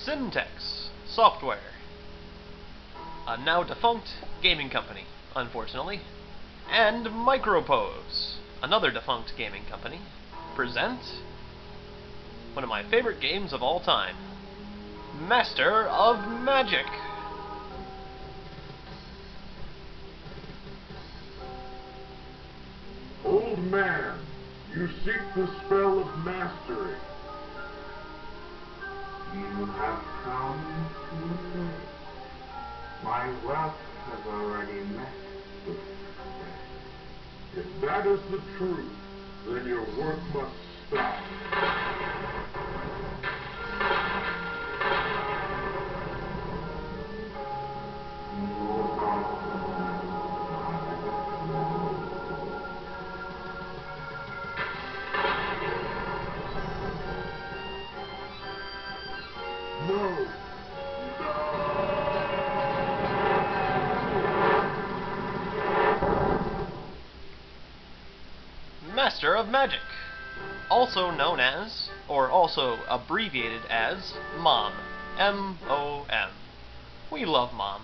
Syntex Software, a now defunct gaming company, unfortunately, and Micropose, another defunct gaming company, present one of my favorite games of all time, Master of Magic. Old man, you seek the spell of mastery. You have come too late. My wealth has already met the request. If that is the truth, then your work must stop. No! Master of Magic, also known as, or also abbreviated as, MOM. M-O-M. We love MOM.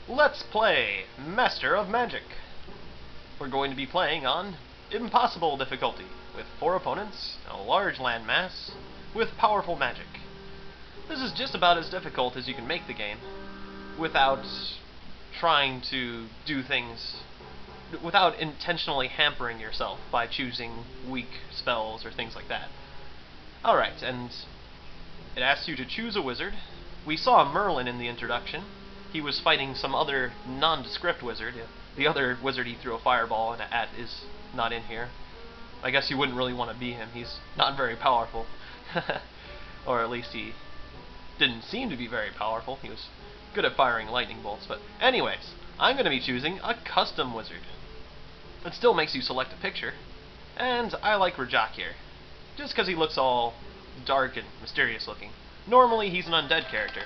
Let's play Master of Magic. We're going to be playing on impossible difficulty, with 4 opponents, and a large landmass, with powerful magic. This is just about as difficult as you can make the game, without trying to do things, without intentionally hampering yourself by choosing weak spells or things like that. Alright, and it asks you to choose a wizard. We saw Merlin in the introduction. He was fighting some other nondescript wizard. The other wizard he threw a fireball at is not in here. I guess you wouldn't really want to be him. He's not very powerful. Or at least he didn't seem to be very powerful. He was good at firing lightning bolts. But anyways, I'm going to be choosing a custom wizard. It still makes you select a picture. And I like Rajak here, just because he looks all dark and mysterious looking. Normally he's an undead character.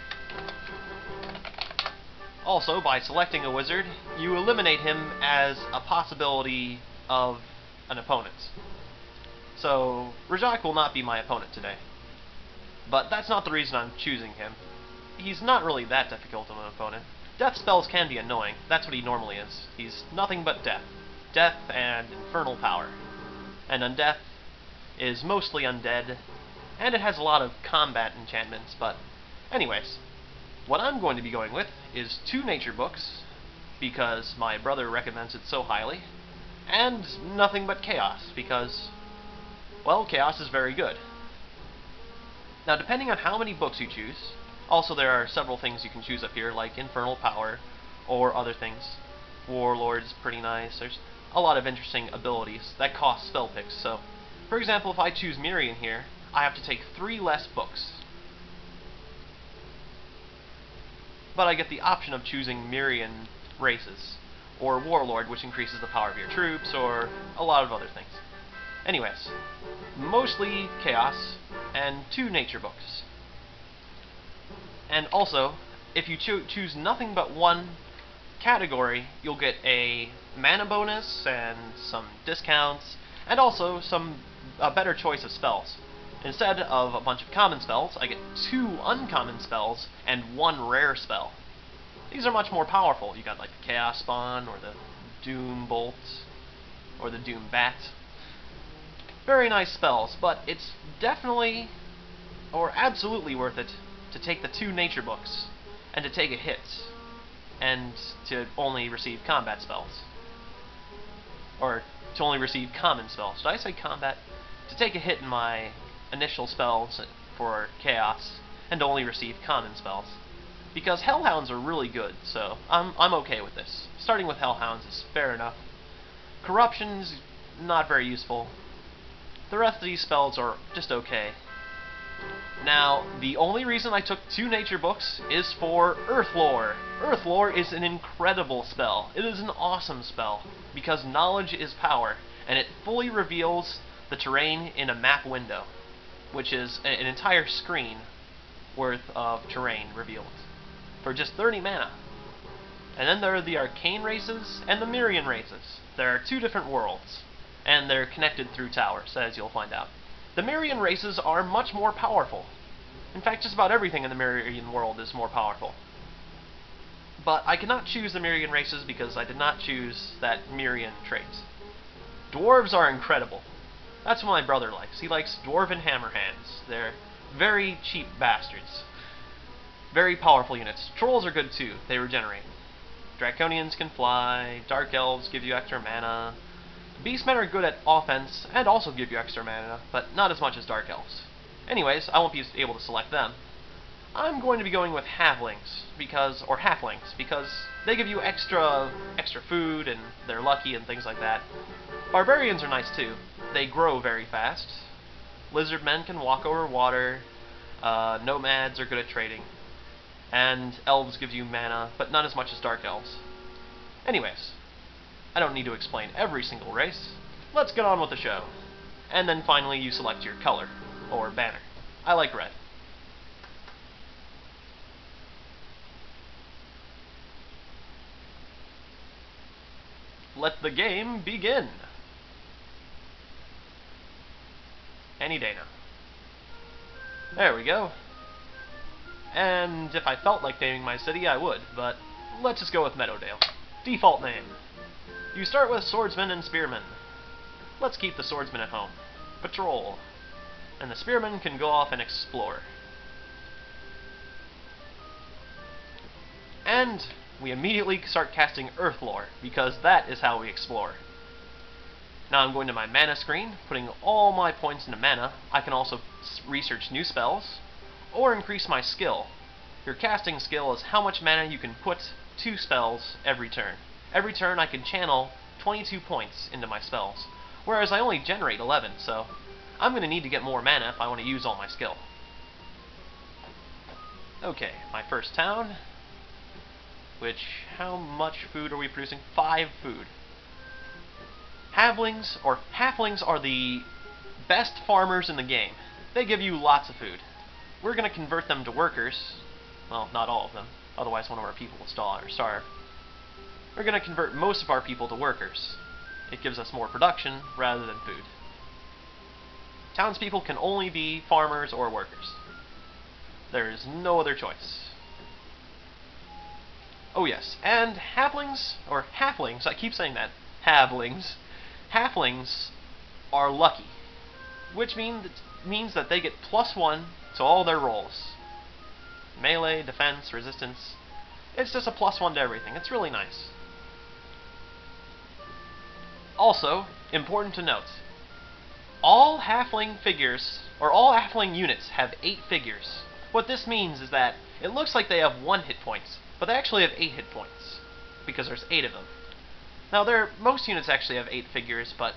Also, by selecting a wizard, you eliminate him as a possibility of an opponent. So, Rajak will not be my opponent today. But that's not the reason I'm choosing him. He's not really that difficult of an opponent. Death spells can be annoying. That's what he normally is. He's nothing but death. Death and infernal power. And undeath is mostly undead, and it has a lot of combat enchantments, but anyways, what I'm going to be going with is 2 nature books, because my brother recommends it so highly, and nothing but chaos, because, well, chaos is very good. Now, depending on how many books you choose, also there are several things you can choose up here, like infernal power, or other things. Warlord's pretty nice. There's a lot of interesting abilities that cost spell picks. So, for example, if I choose Mirian here, I have to take 3 less books. But I get the option of choosing Mirian races, or Warlord, which increases the power of your troops, or a lot of other things. Anyways, mostly chaos, and 2 nature books. And also, if you choose nothing but 1 category, you'll get a mana bonus and some discounts, and also a better choice of spells. Instead of a bunch of common spells, I get 2 uncommon spells and 1 rare spell. These are much more powerful. You got like the Chaos Spawn, or the Doom Bolt, or the Doom Bat. Very nice spells, but it's definitely, or absolutely worth it, to take the 2 nature books, and to take a hit, and to only receive combat spells. Or to only receive common spells. Did I say combat? To take a hit in my initial spells for chaos, and to only receive common spells. Because Hellhounds are really good, so I'm okay with this. Starting with Hellhounds is fair enough. Corruption's not very useful. The rest of these spells are just okay. Now, the only reason I took 2 nature books is for Earthlore. Earthlore is an incredible spell. It is an awesome spell, because knowledge is power, and it fully reveals the terrain in a map window, which is an entire screen worth of terrain revealed, for just 30 mana. And then there are the Arcane races and the Mirian races. There are 2 different worlds, and they're connected through towers, as you'll find out. The Mirian races are much more powerful. In fact, just about everything in the Mirian world is more powerful. But I cannot choose the Mirian races because I did not choose that Mirian trait. Dwarves are incredible. That's what my brother likes. He likes Dwarven Hammerhands. They're very cheap bastards. Very powerful units. Trolls are good too. They regenerate. Draconians can fly. Dark Elves give you extra mana. Beastmen are good at offense and also give you extra mana, but not as much as Dark Elves. Anyways, I won't be able to select them. I'm going to be going with halflings because they give you extra food and they're lucky and things like that. Barbarians are nice too. They grow very fast. Lizardmen can walk over water. Nomads are good at trading. And elves give you mana, but not as much as Dark Elves. Anyways, I don't need to explain every single race. Let's get on with the show. And then finally you select your color, or banner. I like red. Let the game begin. Any day now. There we go. And if I felt like naming my city, I would, but let's just go with Meadowdale. Default name. You start with swordsmen and spearmen. Let's keep the swordsmen at home. Patrol. And the spearmen can go off and explore. And we immediately start casting Earth Lore, because that is how we explore. Now I'm going to my mana screen, putting all my points into mana. I can also research new spells, or increase my skill. Your casting skill is how much mana you can put to spells every turn. Every turn I can channel 22 points into my spells, whereas I only generate 11, so I'm going to need to get more mana if I want to use all my skill. Okay, my first town, which, how much food are we producing? 5 food. Halflings are the best farmers in the game. They give you lots of food. We're going to convert them to workers. Well, not all of them, otherwise one of our people will starve. We're going to convert most of our people to workers. It gives us more production rather than food. Townspeople can only be farmers or workers. There is no other choice. Oh yes, and halflings, I keep saying that, halflings are lucky, which means that they get +1 to all their rolls. Melee, defense, resistance, it's just a +1 to everything. It's really nice. Also, important to note, all halfling units have 8 figures. What this means is that it looks like they have 1 hit points, but they actually have 8 hit points, because there's 8 of them. Now, most units actually have 8 figures, but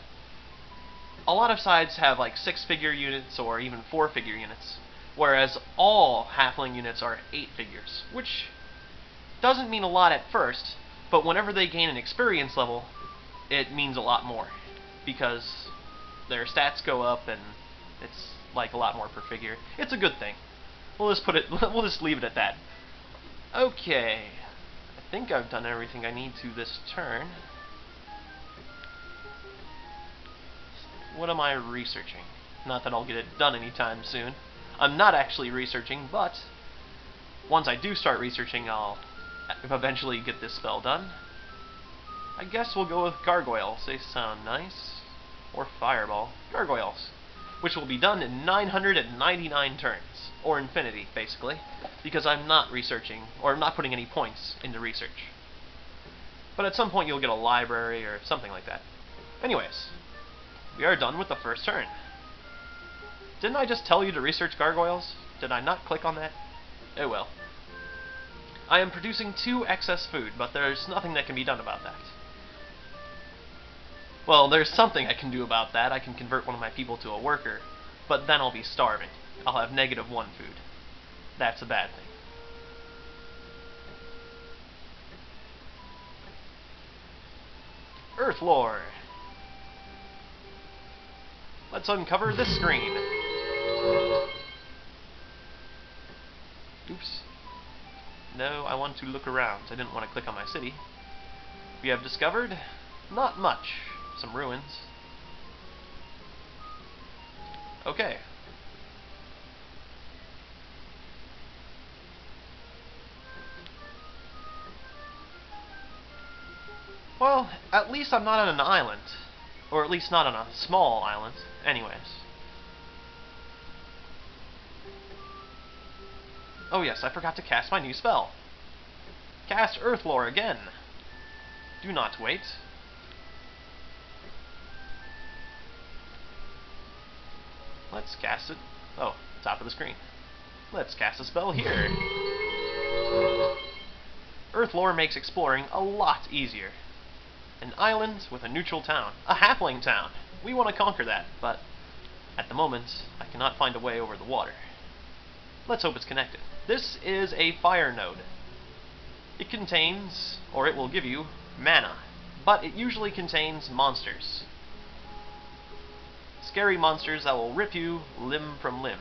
a lot of sides have like 6-figure units or even 4-figure units, whereas all halfling units are 8 figures, which doesn't mean a lot at first, but whenever they gain an experience level, it means a lot more, because their stats go up and it's like a lot more per figure. It's a good thing. We'll just leave it at that. Okay, I think I've done everything I need to this turn. What am I researching? Not that I'll get it done anytime soon. I'm not actually researching, but once I do start researching, I'll eventually get this spell done. I guess we'll go with Gargoyles. They sound nice. Or Fireball. Gargoyles. Which will be done in 999 turns. Or infinity, basically. Because I'm not researching, or I'm not putting any points into research. But at some point you'll get a library or something like that. Anyways, we are done with the first turn. Didn't I just tell you to research Gargoyles? Did I not click on that? Oh well. I am producing 2 excess food, but there's nothing that can be done about that. Well, there's something I can do about that. I can convert one of my people to a worker, but then I'll be starving. I'll have -1 food. That's a bad thing. Earth Lore. Let's uncover this screen. Oops. No, I want to look around. I didn't want to click on my city. We have discovered not much. Some ruins. Okay. Well, at least I'm not on an island. Or at least not on a small island. Anyways. Oh yes, I forgot to cast my new spell. Cast Earthlore again. Do not wait. Let's cast it. Oh, top of the screen. Let's cast a spell here. Earthlore makes exploring a lot easier. An island with a neutral town. A halfling town. We want to conquer that, but at the moment, I cannot find a way over the water. Let's hope it's connected. This is a fire node. It contains, or it will give you, mana, but it usually contains monsters. Scary monsters that will rip you limb from limb.